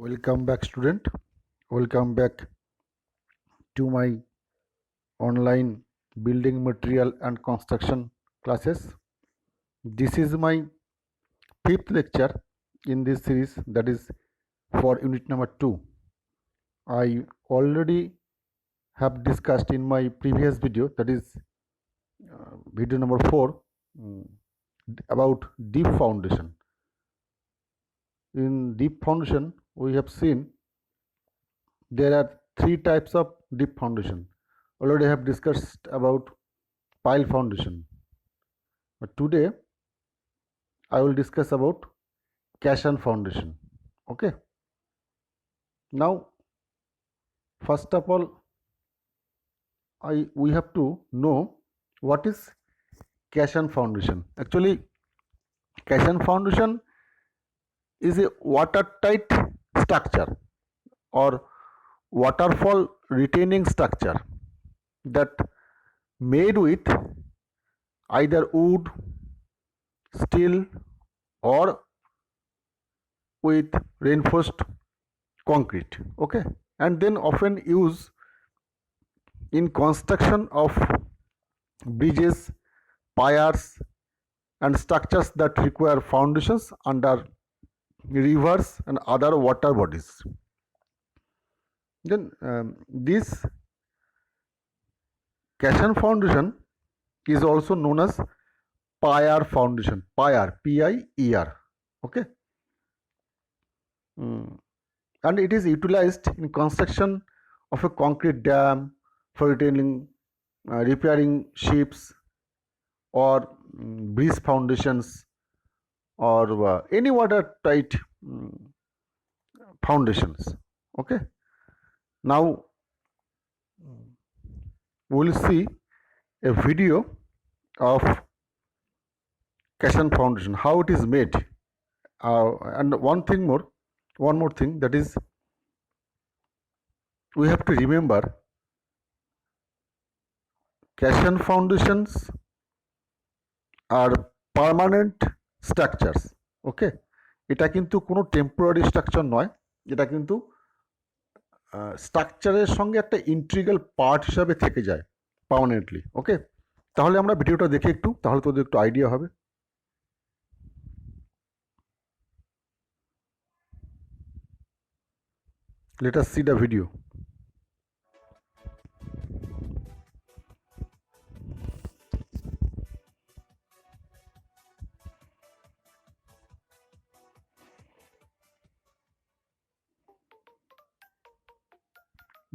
Welcome back, student. Welcome back to my online building material and construction classes. This is my fifth lecture in this series, that is for unit number 2. I already have discussed in my previous video, that is video number 4, about deep foundation. In deep foundation, we have seen there are 3 types of deep foundation. Already have discussed about pile foundation, but today I will discuss about caisson foundation. Okay, now first of all we have to know what is caisson foundation. Actually, caisson foundation is a watertight structure or waterfall retaining structure that made with either wood, steel, or with reinforced concrete. Okay, and then often used in construction of bridges, piers, and structures that require foundations under rivers and other water bodies. Then this caisson foundation is also known as pier foundation. Pier, P-I-E-R. Okay, and it is utilized in construction of a concrete dam for retaining, repairing ships, or bridge foundations, or any watertight foundations. Okay, now we will see a video of caisson foundation, how it is made, and one more thing, that is, we have to remember caisson foundations are permanent structures. ওকে, এটা কিন্তু কোনো temporary structure নয়, এটা কিন্তু স্ট্রাকচারের সঙ্গে একটা integral part হিসাবে থেকে যায় পার্মানেন্টলি। ওকে, তাহলে আমরা ভিডিওটা দেখে একটু, তাহলে তোদের একটু আইডিয়া হবে। Let us see the video.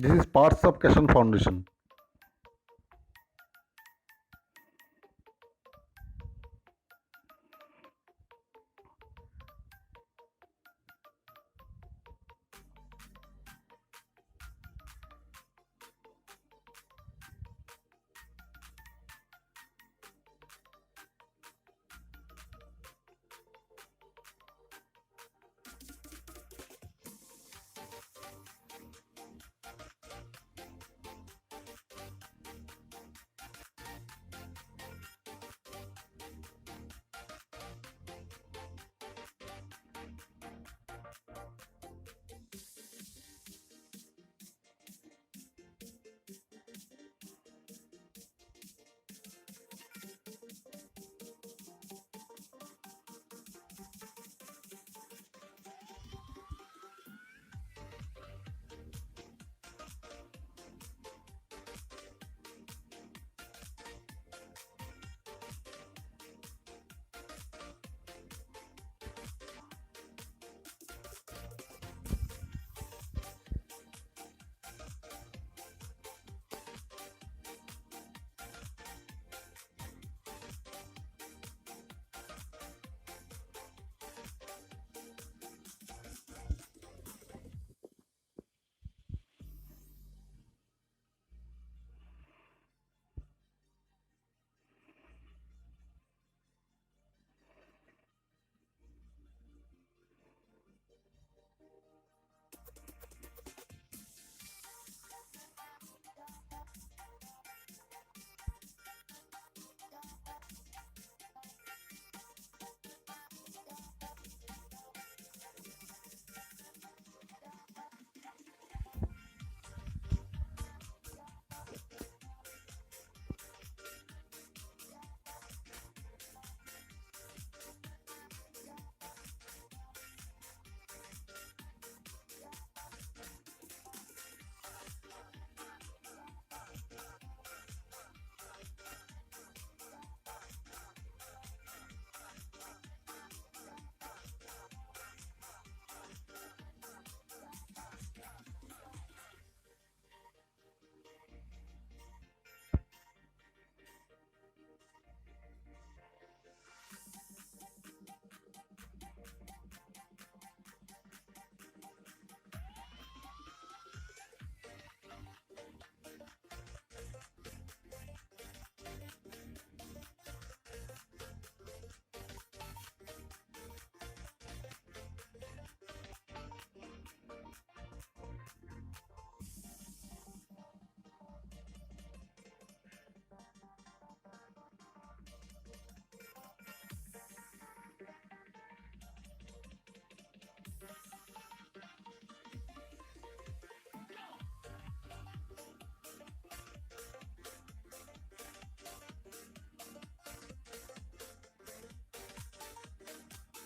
This is parts of caisson foundation.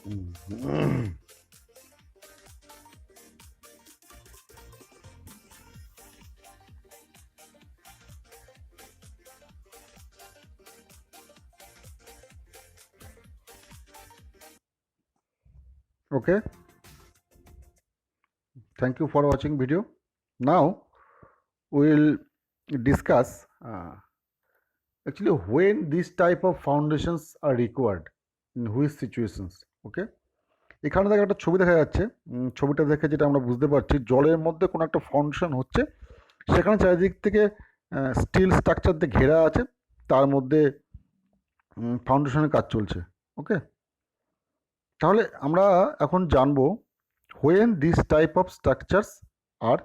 Okay, thank you for watching video. Now we will discuss actually when this type of foundations are required, in which situations. Okay, এখানে দেখো একটা ছবি দেখা যাচ্ছে। ছবিটা দেখে যেটা আমরা বুঝতে পারছি, জলের মধ্যে কোনো একটা ফাউন্ডেশন হচ্ছে, সেখানে চারিদিক থেকে স্টিল স্ট্রাকচার দিয়ে ঘেরা আছে, তার মধ্যে ফাউন্ডেশনের কাজ চলছে। ওকে, তাহলে আমরা এখন জানবো when this type of structures are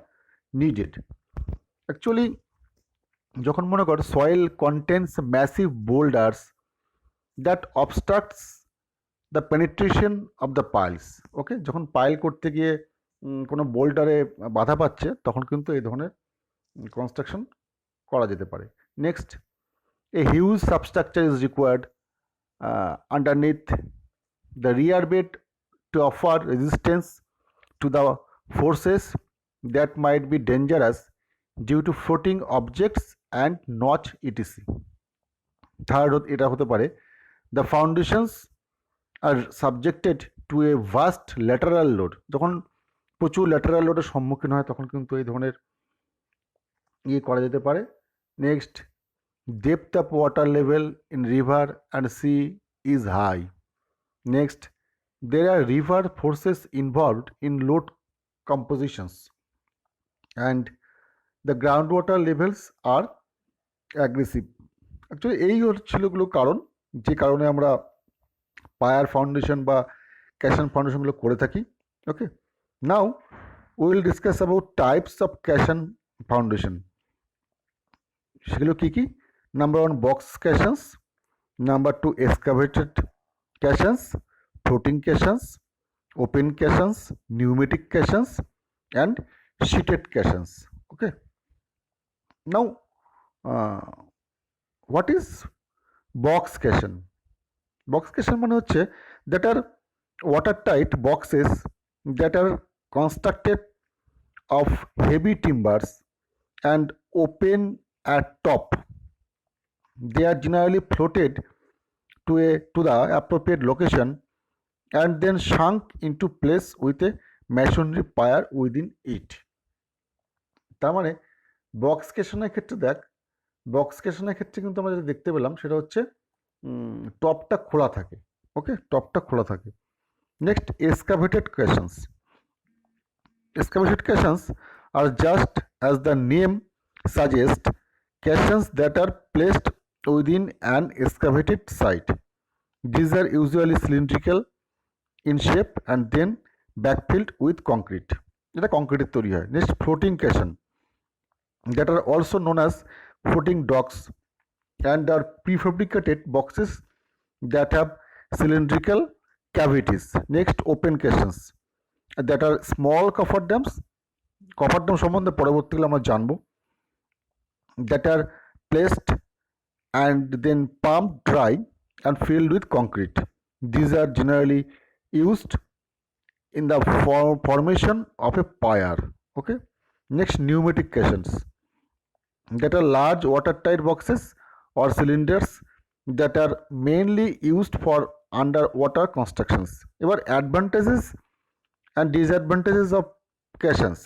needed. Actually যখন মনে কর soil contains massive boulders that obstructs the penetration of the piles. ওকে, যখন পাইল করতে গিয়ে কোনো বোল্ডারে বাধা পাচ্ছে, তখন কিন্তু এই ধরনের কনস্ট্রাকশন করা যেতে পারে। Next, a huge substructure is required underneath the rear bed to offer resistance to the forces that might be dangerous due to floating objects and notch etc. Third, এটা হতে পারে the foundations are subjected to a vast lateral load. যখন প্রচুর lateral লোডের সম্মুখীন হয়, তখন কিন্তু এই ধরনের করা যেতে পারে। Next, depth of water level in river and sea is high. Next, there are river forces involved in load compositions and the groundwater levels are aggressive. Actually এই ছিলগুলো কারণ, যে কারণে আমরা পায়ার ফাউন্ডেশন বা ক্যাশন ফাউন্ডেশনগুলো করে থাকি। Okay, now we will discuss about types of caisson foundation. সেগুলো কী কী? Number 1, box caissons. Number 2, excavated caissons, floating caissons, open caissons, pneumatic caissons and sheeted caissons. Okay, now what is box caisson? Box caisson মানে হচ্ছে that are water tight boxes that are constructed of heavy timbers and open at top. They are generally floated to the appropriate location and then sunk into place with a masonry pier within it. তার মানে box ক্যাশনের ক্ষেত্রে দেখ, box ক্যাশনের ক্ষেত্রে কিন্তু আমরা যেটা দেখতে পেলাম সেটা হচ্ছে টপটা খোলা থাকে। ওকে, টপটা খোলা থাকে। Next, excavated caissons. Excavated caissons are just as the name suggest, caissons that are placed within an excavated site. These are usually cylindrical in shape and then backfilled with concrete. এটা কংক্রিটের তৈরি হয়। Next, floating caisson that are also known as floating docks and are prefabricated boxes that have cylindrical cavities. Next, open caissons that are small cofferdams. কফারডাম সম্বন্ধে পরবর্তীকালে আমরা জানবো। that are placed and then pumped dry and filled with concrete. These are generally used in the formation of a pier. Okay, next, pneumatic caissons that are large watertight boxes or cylinders that are mainly used for underwater constructions. এবার advantages and disadvantages of caissons.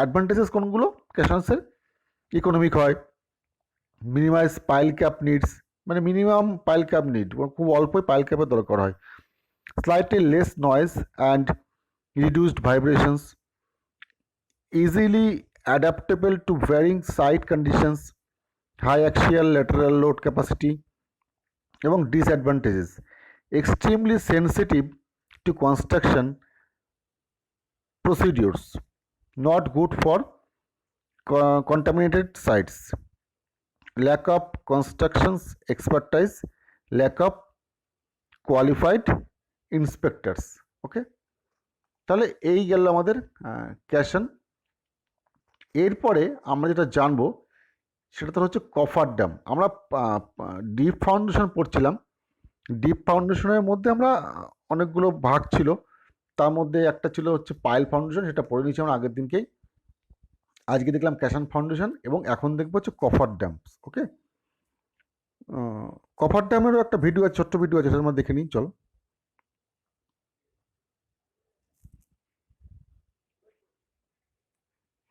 advantages কোনগুলো? caissons-এর economic হয়, minimise pile cap needs, মানে minimum pile cap need, খুব অল্পই pile ক্যাপের দরকার হয়। Slightly less noise and reduced vibrations, easily adaptable to varying site conditions, high axial lateral load capacity. এবং disadvantages, extremely sensitive to construction procedures, not good for contaminated sites, lack of construction expertise, lack of qualified inspectors. ওকে, তাহলে এই গেল আমাদের ক্যাশন। এরপরে আমরা যেটা জানবো সেটা তো হচ্ছে কফার ড্যাম। আমরা ডিপ ফাউন্ডেশন পড়ছিলাম, ডিপ ফাউন্ডেশনের মধ্যে আমরা অনেকগুলো ভাগ ছিল, তার মধ্যে একটা ছিল হচ্ছে পাইল ফাউন্ডেশন, সেটা পড়ে নিয়েছি আমরা আগের দিনকেই। আজকে দেখলাম ক্যাশন ফাউন্ডেশন এবং এখন দেখবো হচ্ছে কফার ড্যাম্পস। ওকে, কফার ড্যামেরও একটা ভিডিও আছে, ছোট্ট ভিডিও আছে, সেটা আমরা দেখে নিই, চলো।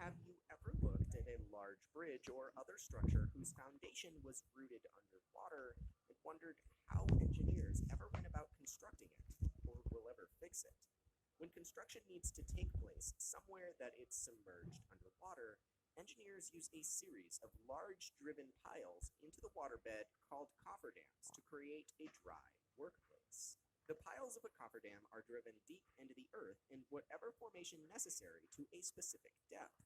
Have you ever looked at a large bridge or other structure whose foundation was rooted underwater and wondered how engineers ever went about constructing it or will ever fix it? When construction needs to take place somewhere that it's submerged underwater, engineers use a series of large driven piles into the waterbed called cofferdams to create a dry workplace. The piles of a cofferdam are driven deep into the earth in whatever formation necessary to a specific depth.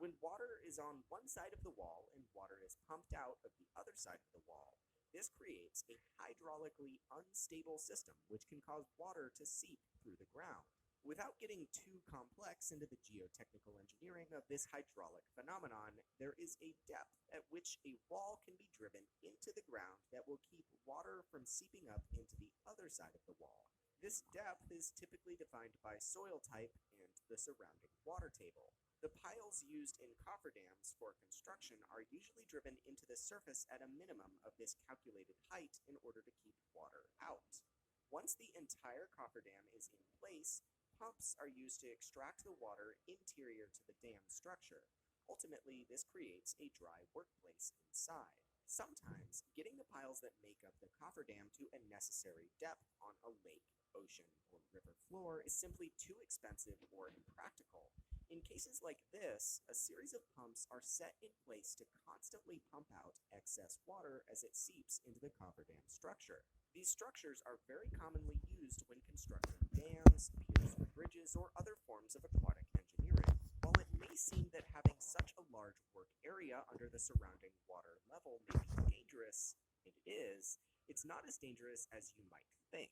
When water is on one side of the wall and water is pumped out of the other side of the wall, this creates a hydraulically unstable system which can cause water to seep through the ground. Without getting too complex into the geotechnical engineering of this hydraulic phenomenon, there is a depth at which a wall can be driven into the ground that will keep water from seeping up into the other side of the wall. This depth is typically defined by soil type and the surrounding water table. The piles used in cofferdams for construction are usually driven into the surface at a minimum of this calculated height in order to keep water out. Once the entire cofferdam is in place, pumps are used to extract the water interior to the dam structure. Ultimately, this creates a dry workplace inside. Sometimes, getting the piles that make up the cofferdam to a necessary depth on a lake, ocean, or river floor is simply too expensive or impractical. In cases like this, a series of pumps are set in place to constantly pump out excess water as it seeps into the cofferdam structure. These structures are very commonly used when constructing dams, piers for bridges, or other forms of aquatic engineering. While it may seem that having such a large work area under the surrounding water level may be dangerous, and it is, it's not as dangerous as you might think.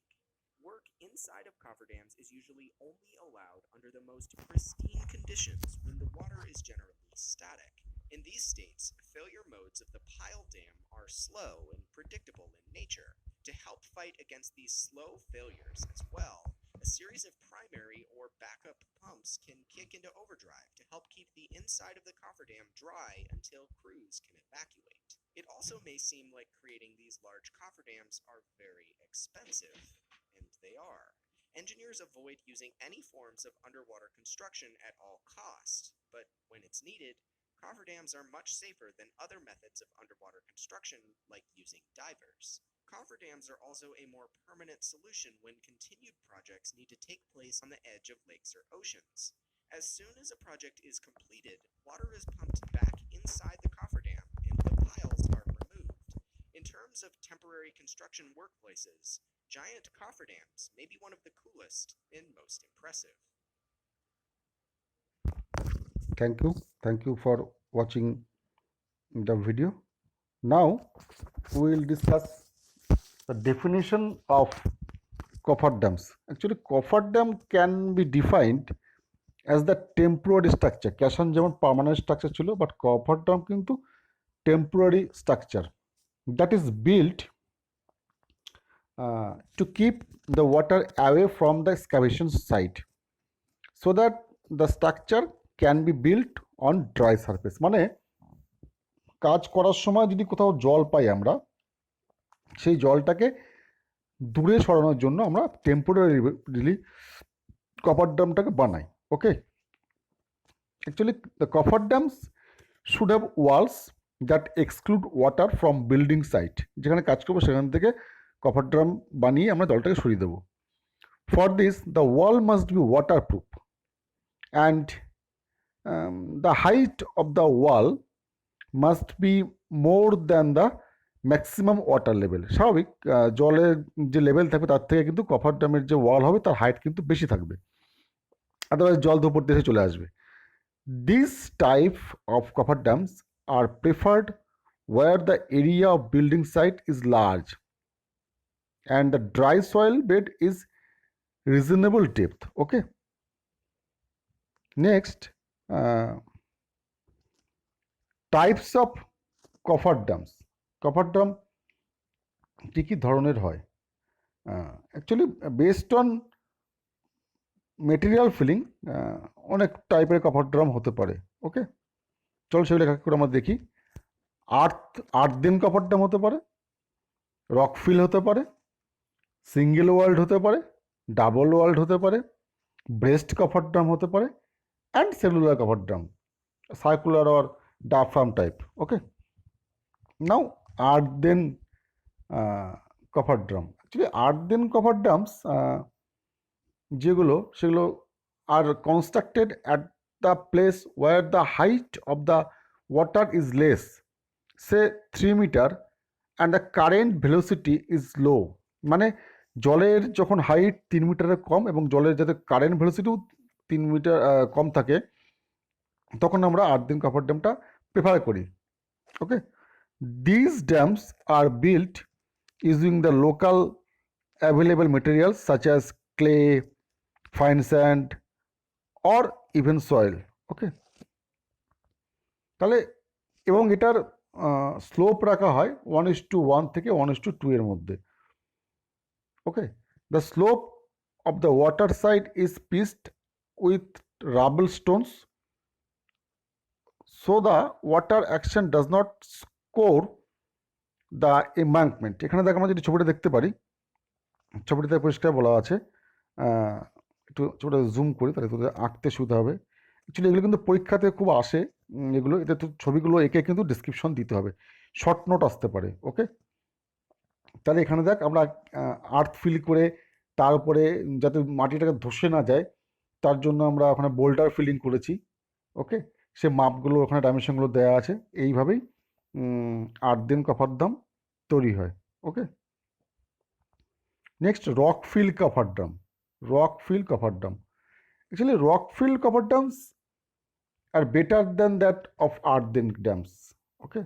Work inside of cofferdams is usually only allowed under the most pristine conditions when the water is generally static. In these states, failure modes of the pile dam are slow and predictable in nature. To help fight against these slow failures as well, a series of primary or backup pumps can kick into overdrive to help keep the inside of the cofferdam dry until crews can evacuate. It also may seem like creating these large cofferdams are very expensive, and they are. Engineers avoid using any forms of underwater construction at all costs, but when it's needed, cofferdams are much safer than other methods of underwater construction, like using divers. Cofferdams are also a more permanent solution when continued projects need to take place on the edge of lakes or oceans. As soon as a project is completed, water is pumped back inside the cofferdam and the piles are removed. In terms of temporary construction workplaces, giant cofferdams may be one of the coolest and most impressive. Thank you for watching the video. Now we will discuss the definition of cofferdams. Actually, cofferdam can be defined as the temporary structure. ক্যাশন যেমন permanent structure ছিল, but কফারডাম কিন্তু temporary structure that is built to keep the water away from the excavation site so that the structure can be built on dry surface. মানে কাজ করার সময় যদি কোথাও জল পাই আমরা, সেই জলটাকে দূরে সরানোর জন্য আমরা টেম্পোরারিলি কভার ড্যামটাকে বানাই। Okay, actually the cover dams should have walls that exclude water from building site. যেখানে কাজ করবো সেখান থেকে কভার ড্রাম বানিয়ে আমরা জলটাকে সরিয়ে দেবো। For this the wall must be water proof and the height of the wall must be more than the maximum water level. স্বাভাবিক, জলের যে লেভেল থাকবে তার থেকে কিন্তু কভার ড্যামের যে ওয়াল হবে তার হাইট কিন্তু বেশি থাকবে, আদারওয়াইজ জল তো উপর দেশে চলে আসবে। This type of cover dams are preferred where the area of building site is large and the dry soil bed is reasonable depth. Okay, next, types of cofferdams. Coffer dam কী কী ধরনের হয়? Actually based on material filling অনেক টাইপের cover drum হতে পারে। ওকে, চল সেগুলো এক এক করে আমরা দেখি। আর্থেন কভার ড্রাম হতে পারে, রক ফিল হতে পারে, সিঙ্গেল ওয়ার্ল্ড হতে পারে, ডাবল ওয়ার্ল্ড হতে পারে, ব্রেস্ট কভার ড্রাম হতে পারে, and cellular cofferdam, circular or diaphragm type. Okay, now earthen cofferdam. Actually earthen cofferdams যেগুলো সেগুলো are constructed at the place where the height of the water is less, say 3 metre, and the current velocity is low. মানে জলের যখন height 3 মিটারের কম এবং জলের যাতে current ভেলোসিটিও 3 metre কম থাকে, তখন আমরা আর্থেন কভার ড্যামটা প্রেফার করি। Okay, this dams are built using the local available materials such as clay, fine sand or even soil. Okay, তাহলে এবং এটার স্লোপ রাখা হয় 1:1 থেকে 1:2 এর মধ্যে। Okay, the slope of the water side is pitched with rubble stones so the water action does not scour the embankment. এখানে দেখ আমরা যদি ছবিটা দেখতে পারি, ছবিটাতে পরিষ্কার বলা আছে, একটু ছবিটা জুম করি তাহলে তোদের আঁকতে সুবিধা হবে। অ্যাকচুয়ালি এগুলো কিন্তু পরীক্ষাতে খুব আসে, এগুলো এতে তো ছবিগুলো এঁকে কিন্তু ডিসক্রিপশন দিতে হবে, শর্ট নোট আসতে পারে। ওকে, তাহলে এখানে দেখ আমরা আর্থ ফিল করে তার উপরে যাতে মাটিটাকে ধসে না যায় তার জন্য আমরা ওখানে বোল্ডার ফিলিং করেছি। ওকে, সে মাপগুলো ওখানে ডাইমেনশনগুলো দেওয়া আছে, এইভাবেই আর্থেন কভার ড্রাম তৈরি হয়। Okay, next rock fill cofferdam. Rock fill cofferdam, actually rock fill cofferdams are better than that of earthen dams. Okay,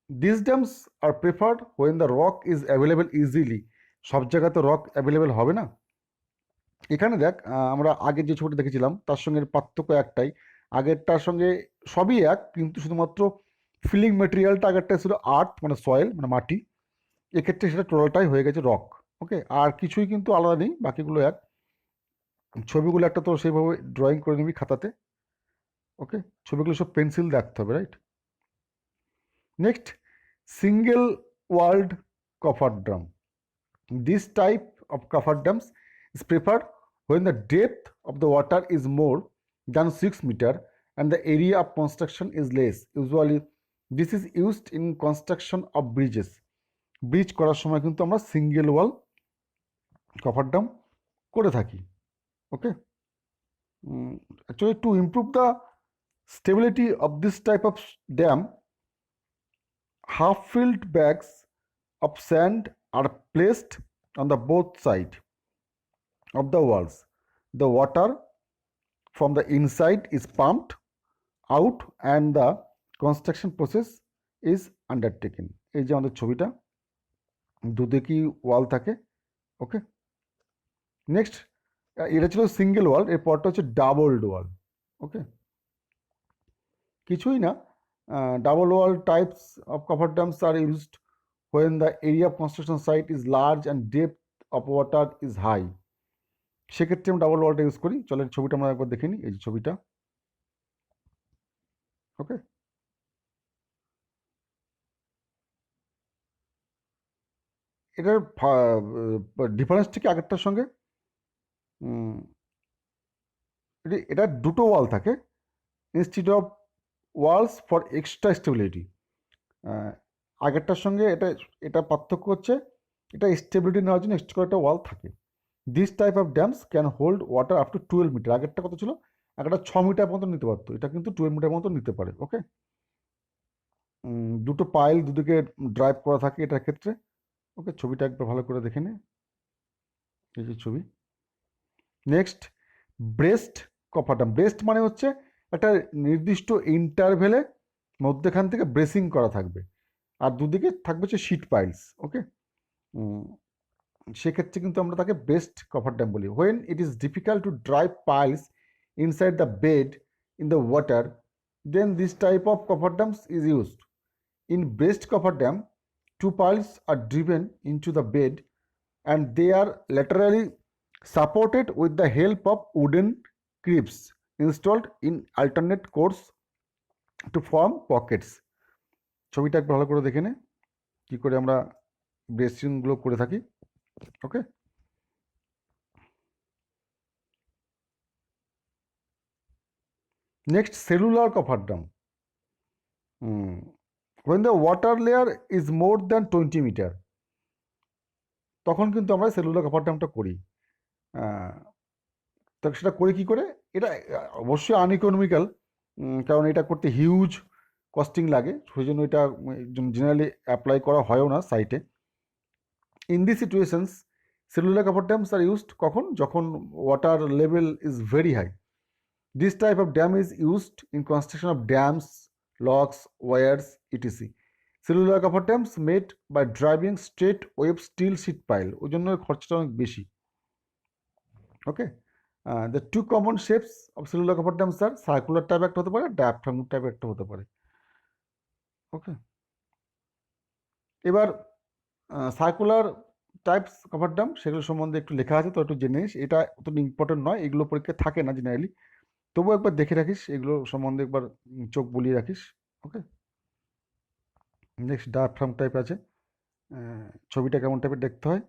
these dams are preferred when the rock is available easily. সব জায়গাতে rock available হবে না। এখানে দেখ আমরা আগে যে ছবিটা দেখেছিলাম তার সঙ্গে পার্থক্য একটাই, আগেরটার সঙ্গে সবই এক, কিন্তু শুধুমাত্র ফিলিং মেটেরিয়ালটা আগেরটা ছিল আর্থ মানে সয়েল মানে মাটি, এক্ষেত্রে সেটা টোটালটাই হয়ে গেছে রক। ওকে, আর কিছুই কিন্তু আলাদা নেই, বাকিগুলো এক। ছবিগুলো একটা তো সেইভাবে ড্রয়িং করে নিবি খাতাতে। ওকে, ছবিগুলো সব পেন্সিল দেখতে হবে, right? Next, single world cover drum. This type of cover drums is preferred when the depth of the water is more than 6 meter and the area of construction is less. Usually this is used in construction of bridges. Bridge করার সময় কিন্তু আমরা single ওয়াল cover drum করে থাকি। ওকে, actually to improve the stability of this type of dam, half-filled bags of sand are placed on the both sides of the walls. The water from the inside is pumped out and the construction process is undertaken. এই যে আমাদের ছবিটা, দুদিকেই ওয়াল থাকে। ওকে, next, এটা ছিল single ওয়াল, এর পরটা হচ্ছে ডাবলড ওয়াল। ওকে, কিছুই না, double wall types of cover dams are used when the area of construction site is large and depth of water is high. সেক্ষেত্রে আমি ডাবল ওয়ালটা ইউজ করি। চলেন ছবিটা আমরা একবার দেখে নিই, এই যে ছবিটা। ওকে, এটার ডিফারেন্সটা কি আগেরটার সঙ্গে? এটা দুটো ওয়াল থাকে instead of walls for extra stability. আগেরটার সঙ্গে এটা পার্থক্য হচ্ছে এটা স্টেবিলিটি নেওয়ার জন্য এক্সট্রা একটা ওয়াল থাকে। This type of dams can hold water up to 12 metre. আগেরটা কত ছিল? আগেরটা 6 মিটার পর্যন্ত নিতে পারতো, এটা কিন্তু 12 মিটার পর্যন্ত নিতে পারে। ওকে, দুটো পাইল দুদিকে ড্রাইভ করা থাকে এটার ক্ষেত্রে। ওকে, ছবিটা একবার ভালো করে দেখে নে, এই যে ছবি। Next, breast cover dam. Breast মানে হচ্ছে একটা নির্দিষ্ট ইন্টারভেলে মধ্যখান থেকে ব্রেসিং করা থাকবে আর দুদিকে থাকবে হচ্ছে শিট পাইলস। ওকে, সেক্ষেত্রে কিন্তু আমরা তাকে ব্রেস্ট কভার ড্যাম বলি। When it is difficult to drive piles inside the bed in the water, then this type of cover dams is used. In breast cover dam, 2 piles are driven into the bed and they are laterally supported with the help of wooden cribs installed in alternate course to form pockets. ছবিটা একটু ভালো করে দেখে নে কী করে আমরা ব্রেসিংগুলো করে থাকি। Okay, next cellular cofferdam. when the water layer is more than 20 metre তখন কিন্তু আমরা সেলুলার কভার ড্যামটা করি। তো সেটা করে কী করে, এটা অবশ্যই আনইকোনমিক্যাল, কারণ এটা করতে হিউজ কস্টিং লাগে, সেই জন্য এটা জেনারেলি অ্যাপ্লাই করা হয়ও না সাইটে। In this situations cellular cover dams are used কখন, যখন water level is very high. This type of dam is used in construction of dams, locks, weirs, etc. Cellular cover dams made by driving straight web steel sheet pile, ওই জন্য খরচাটা অনেক বেশি। ওকে, the two common shapes of cellular cover dams are circular type একটা হতে পারে, diaphragm type একটা হতে পারে। ওকে, এবার সার্কুলার টাইপস কভার ড্যাম সেগুলো সম্বন্ধে একটু লেখা আছে, তো একটু জেনে নিস। এটা অত ইম্পর্টেন্ট নয়, এগুলো পরীক্ষায় থাকে না জেনারেলি, তবুও একবার দেখে রাখিস, এগুলো সম্বন্ধে একবার চোখ বুলিয়ে রাখিস। ওকে, নেক্সট ডায়াফ্রাম টাইপ আছে, ছবিটা কেমন টাইপের দেখতে হয়,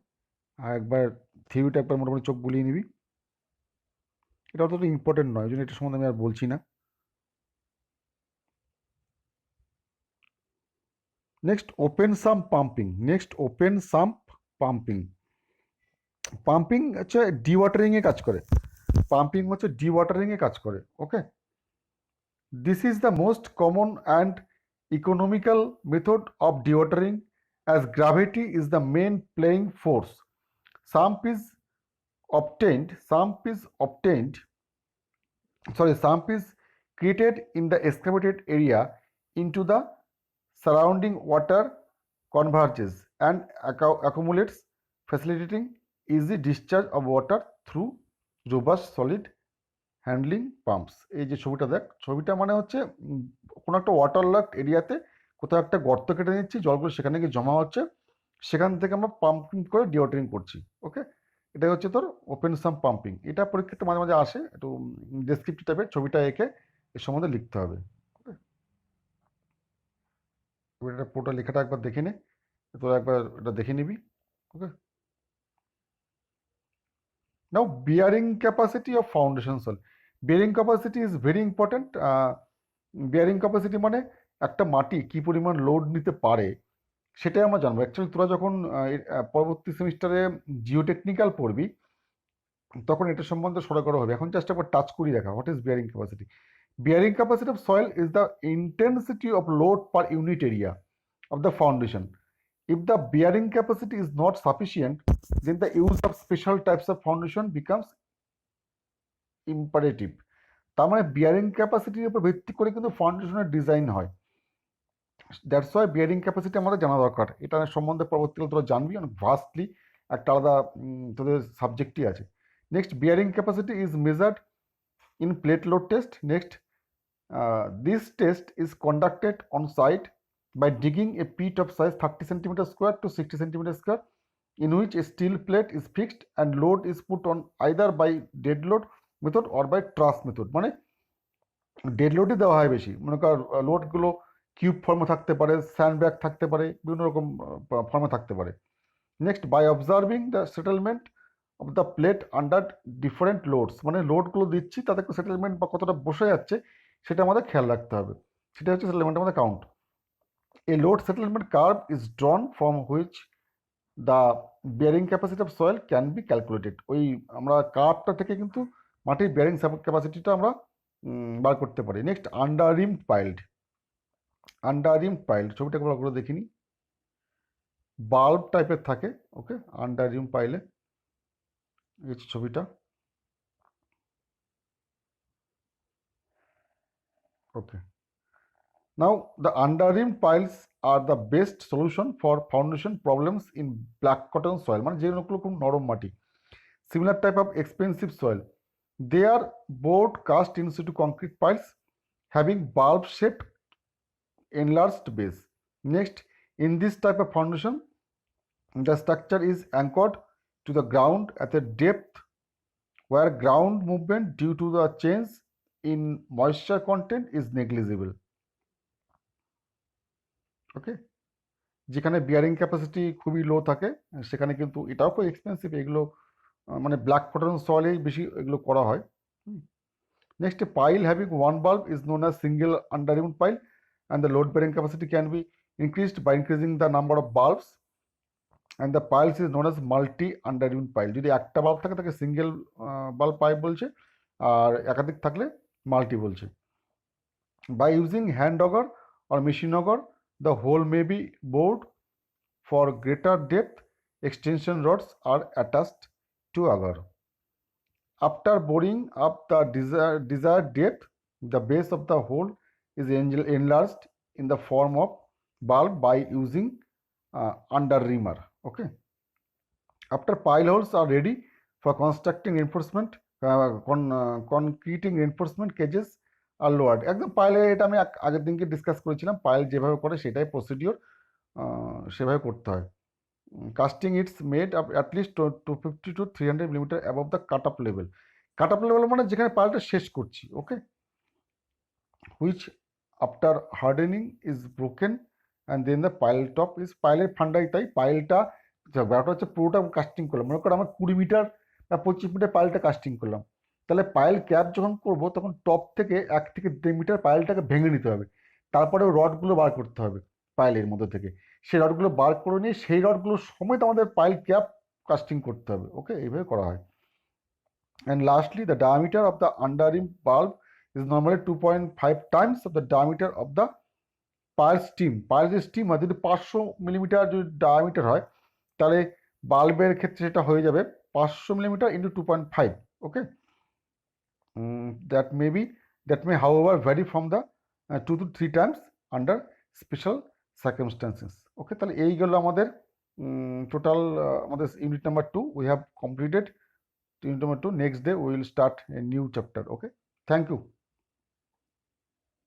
আর একবার থিওরিটা একবার মোটামুটি চোখ বুলিয়ে নিবি। এটা অতটা ইম্পর্টেন্ট নয়, ওই জন্য এটা সম্বন্ধে আমি আর বলছি না। Next open sump pumping. Pumping হচ্ছে ডিওয়াটারিংয়ে কাজ করে। কাজ করে। Okay, this is the most common and economical method of dewatering as gravity is the main playing force. Sump is created in the excavated area into the surrounding water converges and accumulates, facilitating easy discharge of water through robust solid handling pumps. এই যে ছবিটা দেখ, ছবিটা মানে হচ্ছে কোনো একটা water locked এরিয়াতে কোথাও একটা গর্ত কেটে নিচ্ছি, জলগুলো সেখানে গিয়ে জমা হচ্ছে, সেখান থেকে আমরা পাম্পিং করে ডিওয়াটারিং করছি। ওকে, এটা হচ্ছে তোর ওপেন সাম্প পাম্পিং। এটা পরীক্ষাতে মাঝে মাঝে আসে, একটু ডেসক্রিপটিভ টাইপের, ছবিটা এঁকে এর সম্বন্ধে লিখতে হবে। ওকে, এটা পুরোটা লেখাটা একবার দেখে নে, তোরা একবার এটা দেখে নিবি। Okay, now bearing capacity of foundation soil. Bearing capacity is very important. Bearing capacity মানে একটা মাটি কি পরিমাণ লোড নিতে পারে সেটাই আমরা জানবো। অ্যাকচুয়ালি তোরা যখন পরবর্তী সেমিস্টারে জিওটেকনিক্যাল পড়বি তখন এটা সম্বন্ধে সরগর হবে। এখন জাস্ট একবার টাচ করি দেখা, what is bearing capacity. Bearing capacity of soil is the intensity of load per unit area of the foundation. If the bearing capacity is not sufficient, then the use of special types of foundation becomes imperative. তার মানে bearing ক্যাপাসিটির উপর ভিত্তি করে কিন্তু ফাউন্ডেশনের design হয়। That's why bearing capacity আমাদের জানা দরকার। এটা সম্বন্ধে পরবর্তীকালে তোরা জানবি, অনেক ভাস্টলি একটা আলাদা তোদের সাবজেক্টই আছে। Next, bearing capacity is measured in plate load test. Next, this test is conducted on site by digging a pit of size 30 cm square to 60 cm square in which a steel plate is fixed and load is put on either by dead load method or by truss method. মানে dead লোডই দেওয়া হয় বেশি, মনে কর লোডগুলো cube ফর্মে থাকতে পারে, স্যান্ডব্যাগ থাকতে পারে, বিভিন্ন রকম ফর্মে থাকতে পারে। Next, by observing the settlement of the plate under different loads, মানে লোডগুলো দিচ্ছি তাতে সেটেলমেন্ট বা কতটা বসে যাচ্ছে সেটা আমাদের খেয়াল রাখতে হবে, সেটা হচ্ছে সেটেলমেন্ট আমাদের count. A load settlement curve is drawn from which the bearing capacity of soil can be calculated. ওই আমরা কার্ভটা থেকে কিন্তু মাটির বেয়ারিং ক্যাপাসিটিটা আমরা বার করতে পারি। নেক্সট, আন্ডার রিম পাইল্ড, ছবিটা ভালো করে দেখিনি, বাল্ব টাইপের থাকে। ওকে, আন্ডার রিম পাইলে এই ছবিটা। ওকে, now the under rim piles are the best solution for foundation problems in black cotton soil, মানে যেগুলো খুব নরম মাটি। Similar type of expensive soil, they are both cast in situ concrete piles having bulb shaped enlarged base. Next, in this type of foundation the structure is anchored to the ground at a depth where ground movement due to the change in moisture content is negligible. ওকে, যেখানে bearing capacity খুবই লো থাকে সেখানে কিন্তু এটাও খুব expensive, এগুলো মানে black cotton সয়েলেই বেশি এগুলো করা হয়। Next, pile having one bulb is known as single underground pile and the load bearing capacity can be increased by increasing the number of bulbs and the piles is known as multi underground pile. যদি একটা bulb থাকে তাকে single bulb pipe বলছে, আর একাধিক থাকলে multi বলছে। By using hand auger or machine auger, the hole may be bored. For greater depth, extension rods are attached to auger. After boring up the desired depth, the base of the hole is enlarged in the form of bulb by using under reamer. Okay. After pile holes are ready for constructing reinforcement, concreting reinforcement cages R lowered. একদম পাইলে এটা আমি আগের দিনকে discuss করেছিলাম, pile যেভাবে করে সেটাই প্রসিডিওর, সেভাবে করতে হয়। Casting it's made at least 250 to 300 millimetre above the cut up level. Cut up level মানে যেখানে পাইলটা শেষ করছি। Okay, which after hardening is broken and then the pile top is, পাইলের ফান্ডাই তাই পাইলটা ব্যাপারটা হচ্ছে পুরোটা কাস্টিং করলাম, মনে করো আমার 20 মিটার বা 25 মিটার পাইলটা কাস্টিং করলাম, তাহলে পাইল ক্যাপ যখন করব তখন টপ থেকে 1 থেকে 1.5 মিটার পাইলটাকে ভেঙে নিতে হবে, তারপরে রডগুলো বার করতে হবে পাইলের মধ্যে থেকে, সেই রডগুলো বার করে নিয়ে সেই রডগুলো সমেত আমাদের পাইল ক্যাপ কাস্টিং করতে হবে। ওকে, এইভাবে করা হয়। And lastly the diameter of the underream bulb is normally 2.5 times of the diameter of the pile stem. Pile যে স্টিম হয়, যদি 500 মিলিমিটার যদি ডায়ামিটার হয় তাহলে বাল্বের ক্ষেত্রে সেটা হয়ে যাবে 500 millimetre into 2.5। Okay, that may however vary from the 2 to 3 times under special circumstances. ওকে, তাহলে এই গেল আমাদের টোটাল আমাদের unit number 2 we have completed. Unit number 2, next day we will start a new chapter. Okay, thank you.